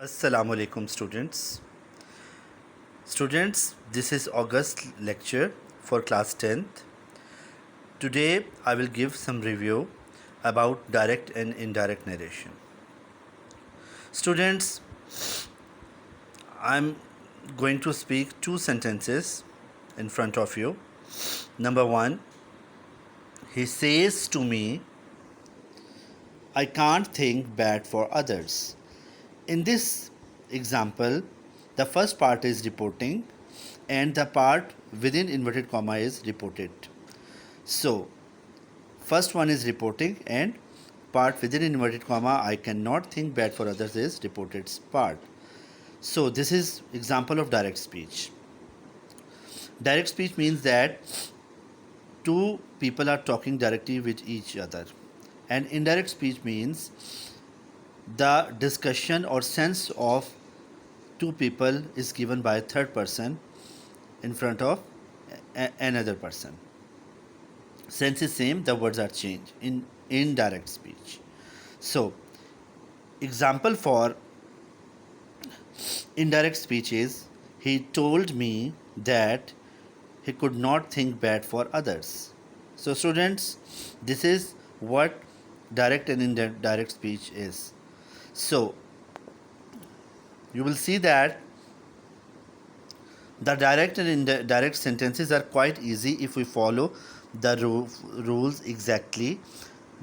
Assalamu alaikum students. Students, this is August lecture for class 10th. Today I will give some review about direct and indirect narration. Students, I'm going to speak two sentences in front of you. Number 1, he says to me, I can't think bad for others. In this example, the first part is reporting and the part within inverted comma is reported. So, first one is reporting and part within inverted comma I cannot think bad for others is reported part. So, this is example of direct speech. Direct speech means that two people are talking directly with each other, and indirect speech means the discussion or sense of two people is given by a third person in front of another person. Sense is same, the words are changed in indirect speech. So, example for indirect speech is he told me that he could not think bad for others. So, students, this is what direct and indirect speech is. So, you will see that the direct and indirect sentences are quite easy if we follow the rules exactly.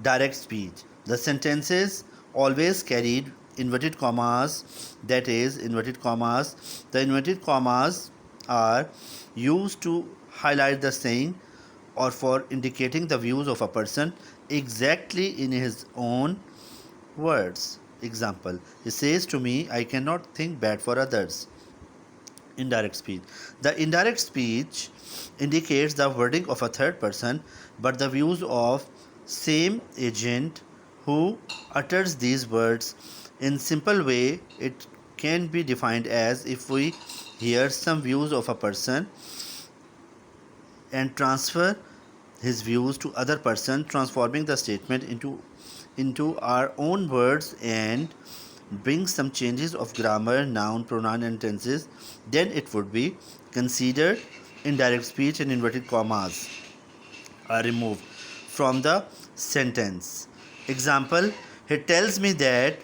Direct speech. The sentences always carried inverted commas, that is, inverted commas. The inverted commas are used to highlight the saying or for indicating the views of a person exactly in his own words. Example, he says to me, I cannot think bad for others. Indirect speech. The indirect speech indicates the wording of a third person, but the views of same agent who utters these words. In simple way, it can be defined as if we hear some views of a person and transfer his views to other person, transforming the statement into our own words and bring some changes of grammar, noun, pronoun and tenses, then it would be considered indirect speech, and inverted commas are removed from the sentence. Example, he tells me that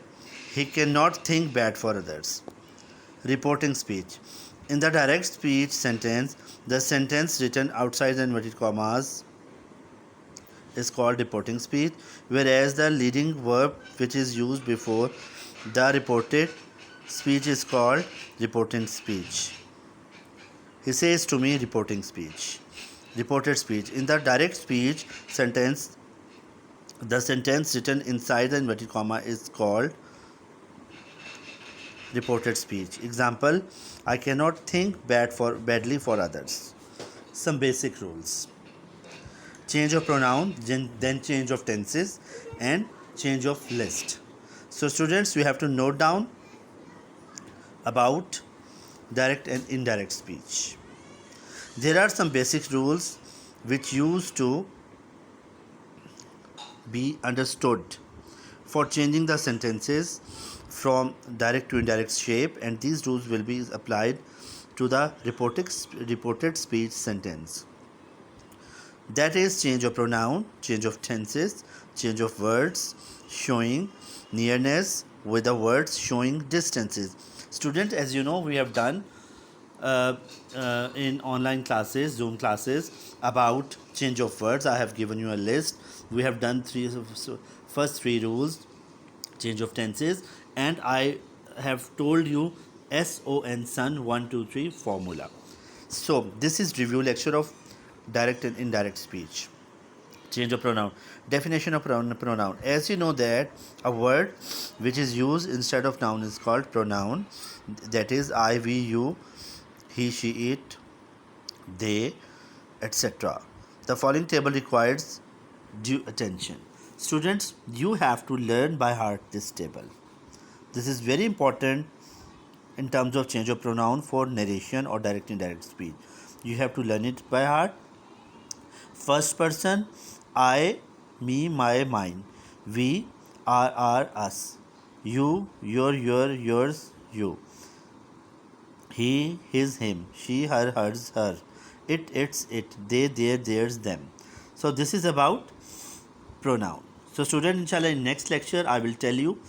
he cannot think bad for others. Reporting speech. In the direct speech sentence, the sentence written outside the inverted commas is called reporting speech, whereas the leading verb which is used before the reported speech is called reporting speech. He says to me reporting speech. Reported speech. In the direct speech sentence, the sentence written inside the inverted comma is called reported speech. Example, I cannot think badly for others. Some basic rules. Change of pronoun, then change of tenses and change of list. So students, you have to note down about direct and indirect speech. There are some basic rules which used to be understood for changing the sentences from direct to indirect shape, and these rules will be applied to the reported speech sentence. That is change of pronoun, change of tenses, change of words showing nearness with the words showing distances. Student, as you know, we have done in online classes, Zoom classes, about change of words. I have given you a list. We have done first three rules, change of tenses, and I have told you SON 1 2 3 formula. So this is review lecture of direct and indirect speech. Change of pronoun. Definition of pronoun. As you know that a word which is used instead of noun is called pronoun. That is I, we, you, he, she, it, they, etc. The following table requires due attention. Students, you have to learn by heart this table. This is very important in terms of change of pronoun for narration or direct indirect speech. You have to learn it by heart. First person, I, me, my, mine. We, our, us. You, your, yours, you. He, his, him. She, her, hers, her. It, its, it. They, their, theirs, them. So this is about pronoun. So student, inshallah, in next lecture I will tell you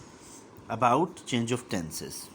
about change of tenses.